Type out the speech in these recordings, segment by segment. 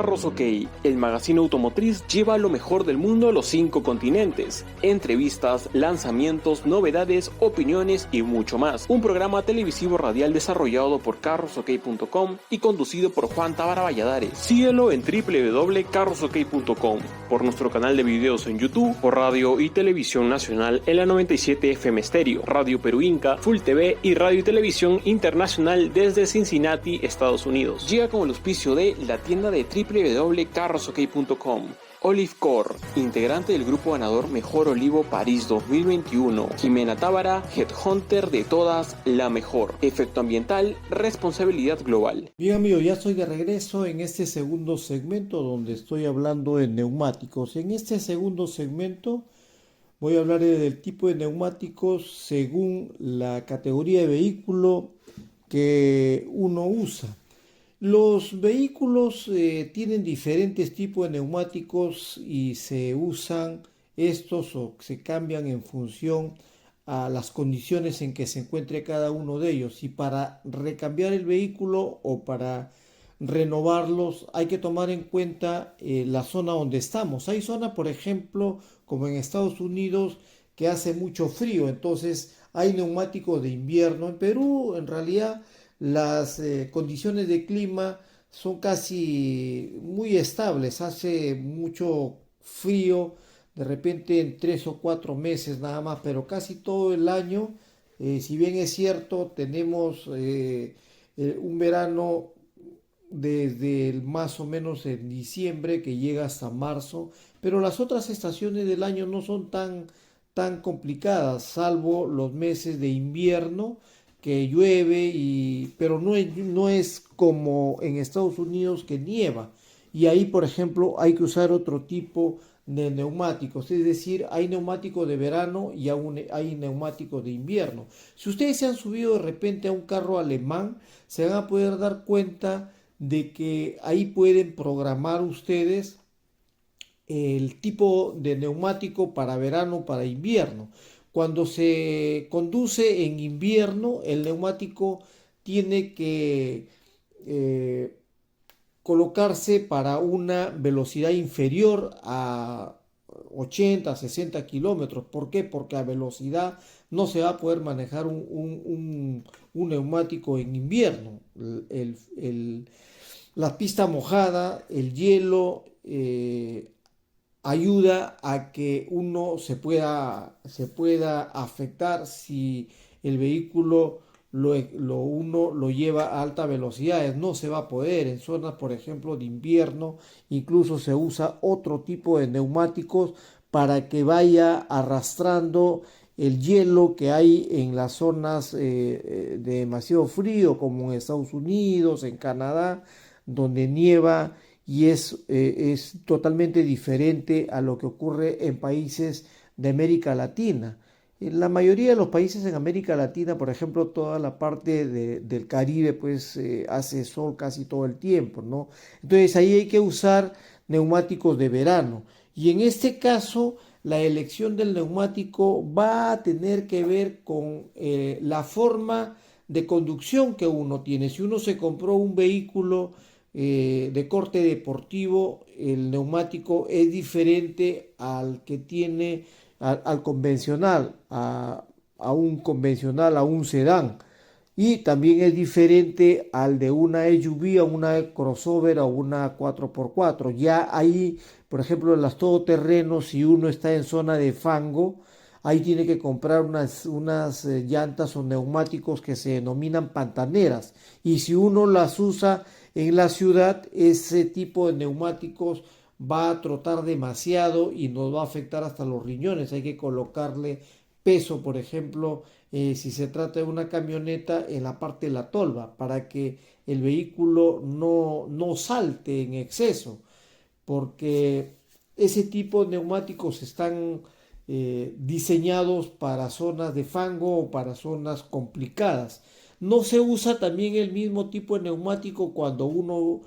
Carros OK, el magazine automotriz lleva lo mejor del mundo a los 5 continentes. Entrevistas, lanzamientos, novedades, opiniones y mucho más. Un programa televisivo radial desarrollado por carrosok.com y conducido por Juan Tábara Valladares. Síguelo en www.carrosok.com, por nuestro canal de videos en YouTube, por radio y televisión nacional en la 97 FM Estéreo, Radio Perú Inca, Full TV y radio y televisión internacional desde Cincinnati, Estados Unidos. Llega con el auspicio de la tienda de www.carrosok.com. Olive Core, integrante del grupo ganador Mejor Olivo París 2021. Jimena Tábara, Headhunter de todas, la mejor. Efecto ambiental, responsabilidad global. Bien amigos, ya estoy de regreso en este segundo segmento donde estoy hablando de neumáticos. En este segundo segmento voy a hablar del tipo de neumáticos según la categoría de vehículo que uno usa. Los vehículos tienen diferentes tipos de neumáticos y se usan estos o se cambian en función a las condiciones en que se encuentre cada uno de ellos. Y para recambiar el vehículo o para renovarlos hay que tomar en cuenta la zona donde estamos. Hay zonas, por ejemplo, como en Estados Unidos, que hace mucho frío, entonces hay neumáticos de invierno. En Perú, en realidad, las condiciones de clima son casi muy estables, hace mucho frío, de repente en 3 o 4 meses nada más, pero casi todo el año, si bien es cierto, tenemos un verano desde más o menos en diciembre que llega hasta marzo, pero las otras estaciones del año no son tan complicadas, salvo los meses de invierno, que llueve, pero no es como en Estados Unidos que nieva. Y ahí, por ejemplo, hay que usar otro tipo de neumáticos. Es decir, hay neumáticos de verano y aún hay neumáticos de invierno. Si ustedes se han subido de repente a un carro alemán, se van a poder dar cuenta de que ahí pueden programar ustedes el tipo de neumático para verano, para invierno. Cuando se conduce en invierno, el neumático tiene que colocarse para una velocidad inferior a 80, 60 kilómetros. ¿Por qué? Porque a velocidad no se va a poder manejar un neumático en invierno. La pista mojada, el hielo, ayuda a que uno se pueda afectar si el vehículo uno lo lleva a altas velocidades. No se va a poder en zonas, por ejemplo, de invierno. Incluso se usa otro tipo de neumáticos para que vaya arrastrando el hielo que hay en las zonas de demasiado frío, como en Estados Unidos, en Canadá, donde nieva, y es totalmente diferente a lo que ocurre en países de América Latina. En la mayoría de los países en América Latina, por ejemplo, toda la parte del Caribe, pues hace sol casi todo el tiempo, ¿no? Entonces ahí hay que usar neumáticos de verano. Y en este caso, la elección del neumático va a tener que ver con la forma de conducción que uno tiene. Si uno se compró un vehículo de corte deportivo, el neumático es diferente al que tiene al convencional, a un convencional, a un sedán. Y también es diferente al de una SUV, a una crossover o una 4x4. Ya ahí, por ejemplo, en las todoterrenos, si uno está en zona de fango, ahí tiene que comprar unas llantas o neumáticos que se denominan pantaneras. Y si uno las usa en la ciudad, ese tipo de neumáticos va a trotar demasiado y nos va a afectar hasta los riñones. Hay que colocarle peso, por ejemplo, si se trata de una camioneta, en la parte de la tolva, para que el vehículo no salte en exceso, porque ese tipo de neumáticos están diseñados para zonas de fango o para zonas complicadas. No se usa también el mismo tipo de neumático cuando uno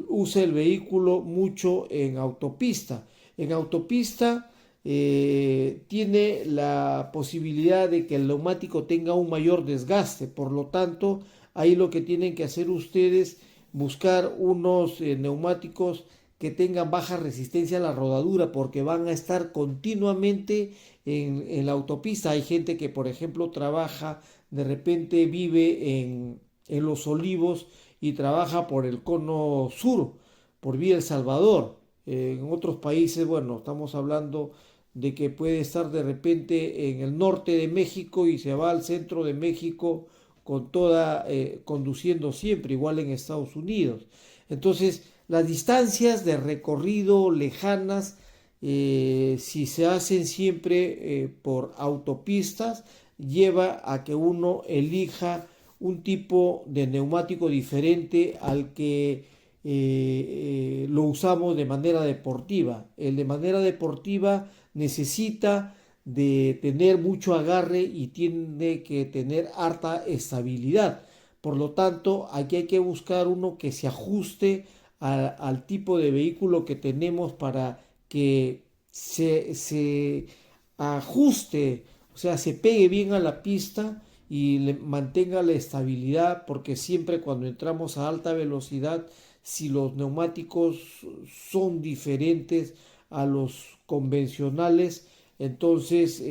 usa el vehículo mucho en autopista. En autopista tiene la posibilidad de que el neumático tenga un mayor desgaste, por lo tanto, ahí lo que tienen que hacer ustedes buscar unos neumáticos que tengan baja resistencia a la rodadura, porque van a estar continuamente en la autopista. Hay gente que, por ejemplo, trabaja, de repente vive en Los Olivos y trabaja por el cono sur, por vía El Salvador. En otros países, bueno, estamos hablando de que puede estar de repente en el norte de México y se va al centro de México con toda, conduciendo siempre, igual en Estados Unidos. Entonces, las distancias de recorrido lejanas, si se hacen siempre por autopistas, lleva a que uno elija un tipo de neumático diferente al que lo usamos de manera deportiva. El de manera deportiva necesita de tener mucho agarre y tiene que tener harta estabilidad. Por lo tanto, aquí hay que buscar uno que se ajuste al tipo de vehículo que tenemos para que se ajuste, o sea, se pegue bien a la pista y mantenga la estabilidad, porque siempre cuando entramos a alta velocidad, si los neumáticos son diferentes a los convencionales, entonces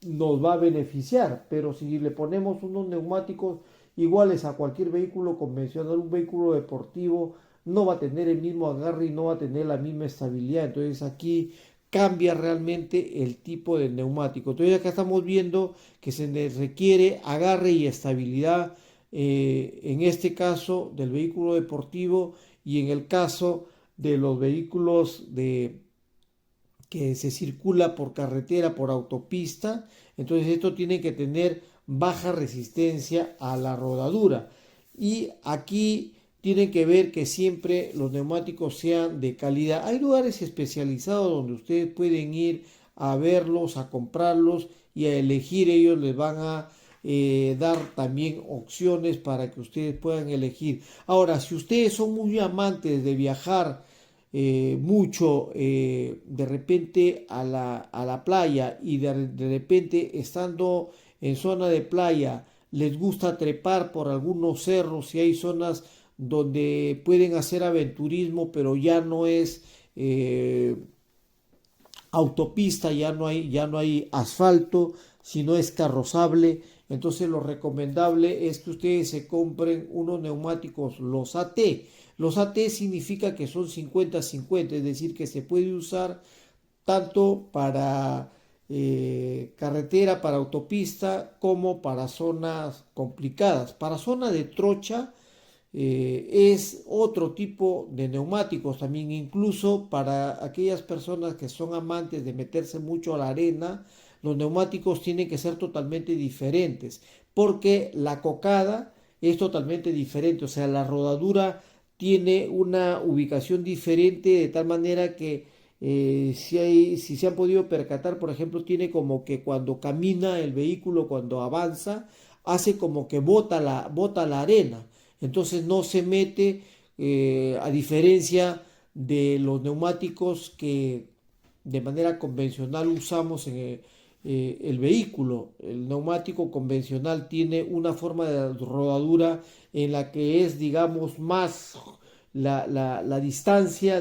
nos va a beneficiar. Pero si le ponemos unos neumáticos iguales a cualquier vehículo convencional, un vehículo deportivo no va a tener el mismo agarre y no va a tener la misma estabilidad. Entonces aquí cambia realmente el tipo de neumático. Entonces acá estamos viendo que se requiere agarre y estabilidad, en este caso del vehículo deportivo, y en el caso de los vehículos que se circula por carretera, por autopista. Entonces esto tiene que tener baja resistencia a la rodadura. Y aquí tienen que ver que siempre los neumáticos sean de calidad. Hay lugares especializados donde ustedes pueden ir a verlos, a comprarlos y a elegir. Ellos les van a dar también opciones para que ustedes puedan elegir. Ahora, si ustedes son muy amantes de viajar mucho, de repente a la playa, y de repente estando en zona de playa les gusta trepar por algunos cerros, y hay zonas donde pueden hacer aventurismo, pero ya no es autopista, ya no hay asfalto, sino es carrozable. Entonces lo recomendable es que ustedes se compren unos neumáticos, los AT. Los AT significa que son 50-50, es decir, que se puede usar tanto para carretera, para autopista, como para zonas complicadas. Para zona de trocha es otro tipo de neumáticos también, incluso para aquellas personas que son amantes de meterse mucho a la arena. Los neumáticos tienen que ser totalmente diferentes, porque la cocada es totalmente diferente, o sea, la rodadura tiene una ubicación diferente, de tal manera que si se han podido percatar, por ejemplo, tiene como que cuando camina el vehículo, cuando avanza, hace como que bota la arena. Entonces no se mete, a diferencia de los neumáticos que de manera convencional usamos en el vehículo. El neumático convencional tiene una forma de rodadura en la que es, digamos, más la distancia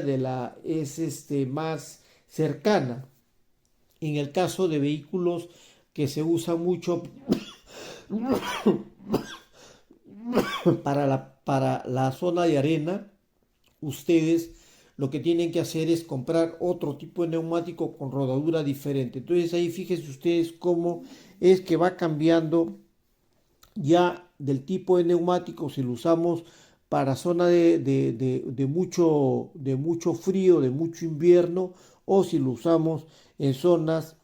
es más cercana. En el caso de vehículos que se usan mucho para la zona de arena, ustedes lo que tienen que hacer es comprar otro tipo de neumático con rodadura diferente. Entonces ahí fíjense ustedes cómo es que va cambiando ya del tipo de neumático, si lo usamos para zona de mucho frío, de mucho invierno, o si lo usamos en zonas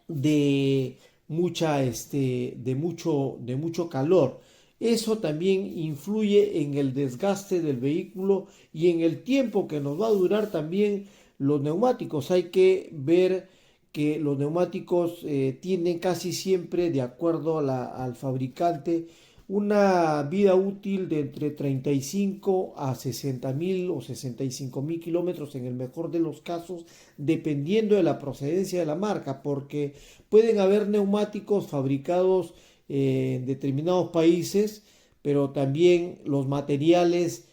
de de mucho calor. Eso también influye en el desgaste del vehículo y en el tiempo que nos va a durar también los neumáticos. Hay que ver que los neumáticos tienen casi siempre, de acuerdo al fabricante, una vida útil de entre 35 a 60.000 o 65.000 kilómetros en el mejor de los casos, dependiendo de la procedencia de la marca, porque pueden haber neumáticos fabricados en determinados países, pero también los materiales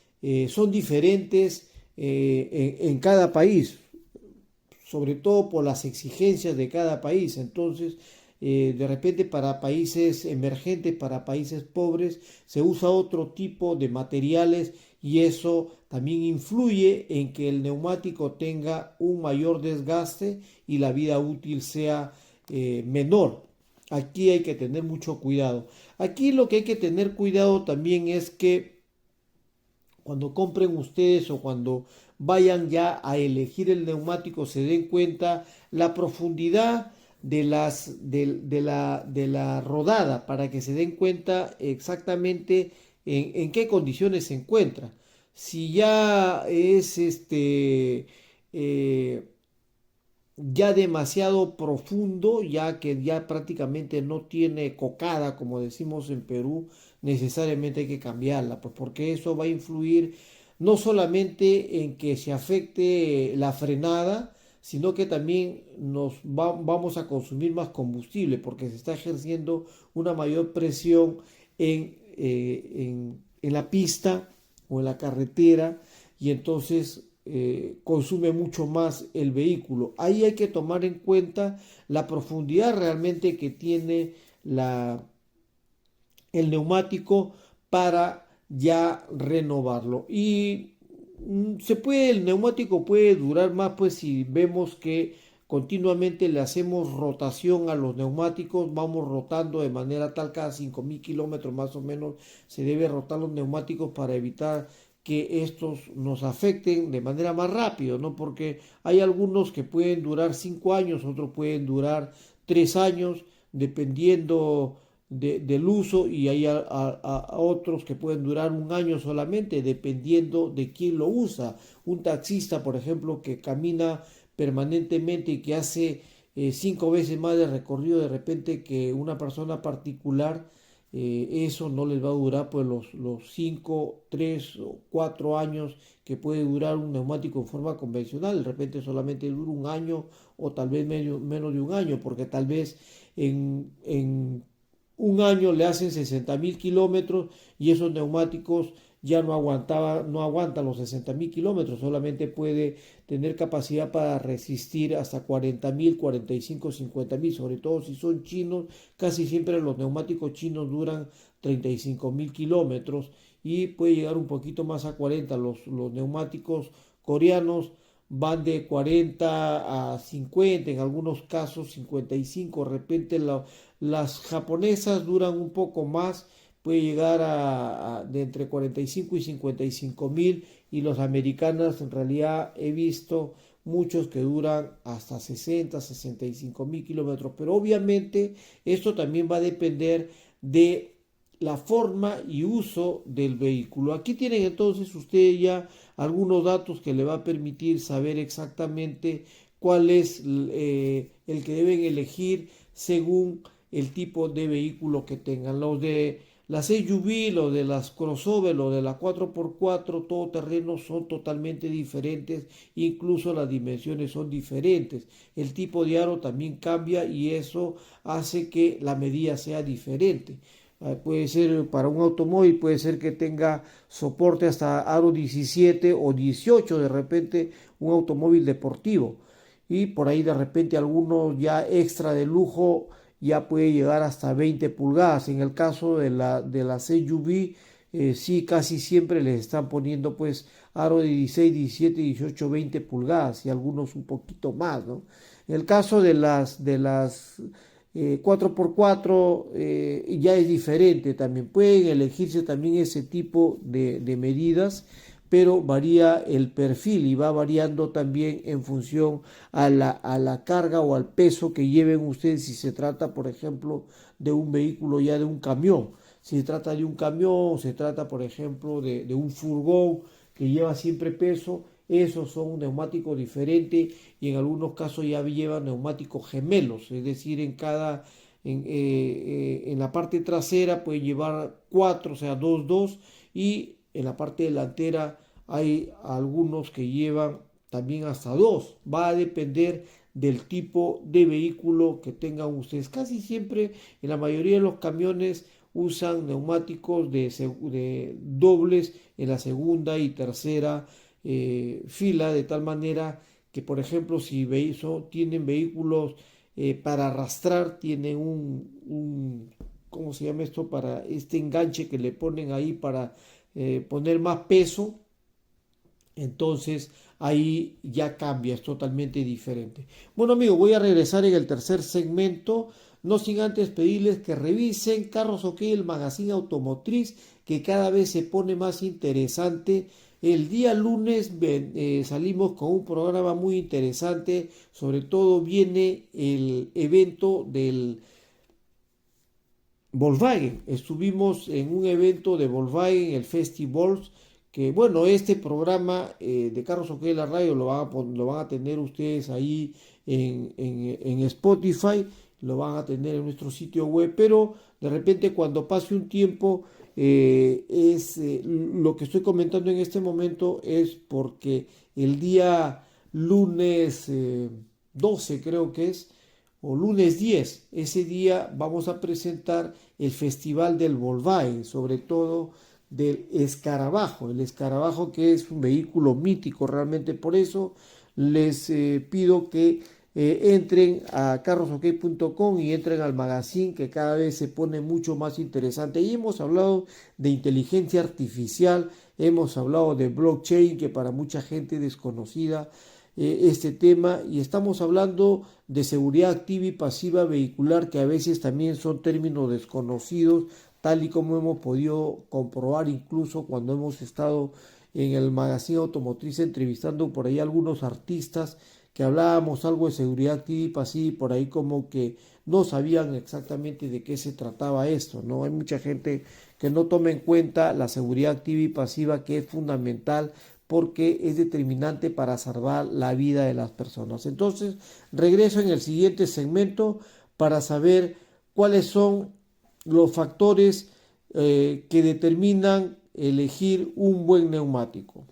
son diferentes en cada país, sobre todo por las exigencias de cada país. Entonces, de repente para países emergentes, para países pobres, se usa otro tipo de materiales y eso también influye en que el neumático tenga un mayor desgaste y la vida útil sea menor. Aquí hay que tener mucho cuidado. Aquí lo que hay que tener cuidado también es que cuando compren ustedes o cuando vayan ya a elegir el neumático se den cuenta la profundidad de la rodada para que se den cuenta exactamente en qué condiciones se encuentra. Si ya es eh, ya demasiado profundo, ya que ya prácticamente no tiene cocada, como decimos en Perú, necesariamente hay que cambiarla, pues porque eso va a influir no solamente en que se afecte la frenada, sino que también vamos a consumir más combustible, porque se está ejerciendo una mayor presión en la pista o en la carretera, y entonces consume mucho más el vehículo. Ahí hay que tomar en cuenta la profundidad realmente que tiene el neumático para ya renovarlo. Y el neumático puede durar más, pues si vemos que continuamente le hacemos rotación a los neumáticos, vamos rotando de manera tal cada 5.000 kilómetros más o menos se debe rotar los neumáticos para evitar que estos nos afecten de manera más rápido, ¿no? Porque hay algunos que pueden durar 5 años, otros pueden durar 3 años, dependiendo del uso, y hay a otros que pueden durar un año solamente, dependiendo de quién lo usa. Un taxista, por ejemplo, que camina permanentemente y que hace 5 veces más de recorrido de repente que una persona particular, eso no les va a durar pues los 5, 3 o 4 años que puede durar un neumático en forma convencional. De repente solamente dura un año o tal vez menos de un año, porque tal vez en un año le hacen 60.000 kilómetros y esos neumáticos ya no aguantan los 60.000 kilómetros, solamente puede tener capacidad para resistir hasta 40.000, 45, 50.000, sobre todo si son chinos. Casi siempre los neumáticos chinos duran 35.000 kilómetros y puede llegar un poquito más a 40. Los neumáticos coreanos van de 40 a 50, en algunos casos 55. De repente las japonesas duran un poco más, puede llegar de entre 45 y 55.000, y los americanos en realidad he visto muchos que duran hasta 60, 65.000 kilómetros, pero obviamente esto también va a depender de la forma y uso del vehículo. Aquí tienen entonces ustedes ya algunos datos que le va a permitir saber exactamente cuál es el que deben elegir según el tipo de vehículo que tengan. Los de las SUV, los de las crossover, los de la 4x4 todoterreno son totalmente diferentes, incluso las dimensiones son diferentes. El tipo de aro también cambia y eso hace que la medida sea diferente. Puede ser para un automóvil, puede ser que tenga soporte hasta aro 17 o 18, de repente un automóvil deportivo. Y por ahí de repente algunos ya extra de lujo ya puede llegar hasta 20 pulgadas. En el caso de la SUV, sí, casi siempre les están poniendo pues aro de 16, 17, 18, 20 pulgadas y algunos un poquito más, ¿no? En el caso de las 4x4 ya es diferente también. Pueden elegirse también ese tipo de medidas, pero varía el perfil y va variando también en función a la carga o al peso que lleven ustedes, si se trata, por ejemplo, de un vehículo ya de un camión. Si se trata de un camión, se trata, por ejemplo, de un furgón que lleva siempre peso, esos son neumáticos diferentes, y en algunos casos ya llevan neumáticos gemelos, es decir, en la parte trasera puede llevar cuatro, o sea, dos, y en la parte delantera hay algunos que llevan también hasta dos. Va a depender del tipo de vehículo que tengan ustedes. Casi siempre, en la mayoría de los camiones, usan neumáticos de dobles en la segunda y tercera fila, de tal manera que, por ejemplo, si tienen vehículos para arrastrar, tienen ¿cómo se llama esto? Para este enganche que le ponen ahí para poner más peso. Entonces ahí ya cambia, es totalmente diferente. Bueno amigos, voy a regresar en el tercer segmento, no sin antes pedirles que revisen Carros OK, el magazine automotriz, que cada vez se pone más interesante. El día lunes salimos con un programa muy interesante, sobre todo viene el evento del Volkswagen. Estuvimos en un evento de Volkswagen, el Festivals, que bueno, este programa de Carros OK la radio lo van a tener ustedes ahí en Spotify, lo van a tener en nuestro sitio web, pero de repente cuando pase un tiempo, lo que estoy comentando en este momento es porque el día lunes 12 creo que es, o lunes 10, ese día vamos a presentar el Festival del Volkswagen, sobre todo del Escarabajo, el Escarabajo que es un vehículo mítico realmente. Por eso les pido que entren a carrosok.com y entren al magazine, que cada vez se pone mucho más interesante. Y hemos hablado de inteligencia artificial, hemos hablado de blockchain, que para mucha gente desconocida este tema, y estamos hablando de seguridad activa y pasiva vehicular, que a veces también son términos desconocidos, tal y como hemos podido comprobar incluso cuando hemos estado en el magazine automotriz entrevistando por ahí algunos artistas que hablábamos algo de seguridad activa y pasiva, y por ahí como que no sabían exactamente de qué se trataba esto, ¿no? Hay mucha gente que no toma en cuenta la seguridad activa y pasiva, que es fundamental porque es determinante para salvar la vida de las personas. Entonces, regreso en el siguiente segmento para saber cuáles son los factores que determinan elegir un buen neumático.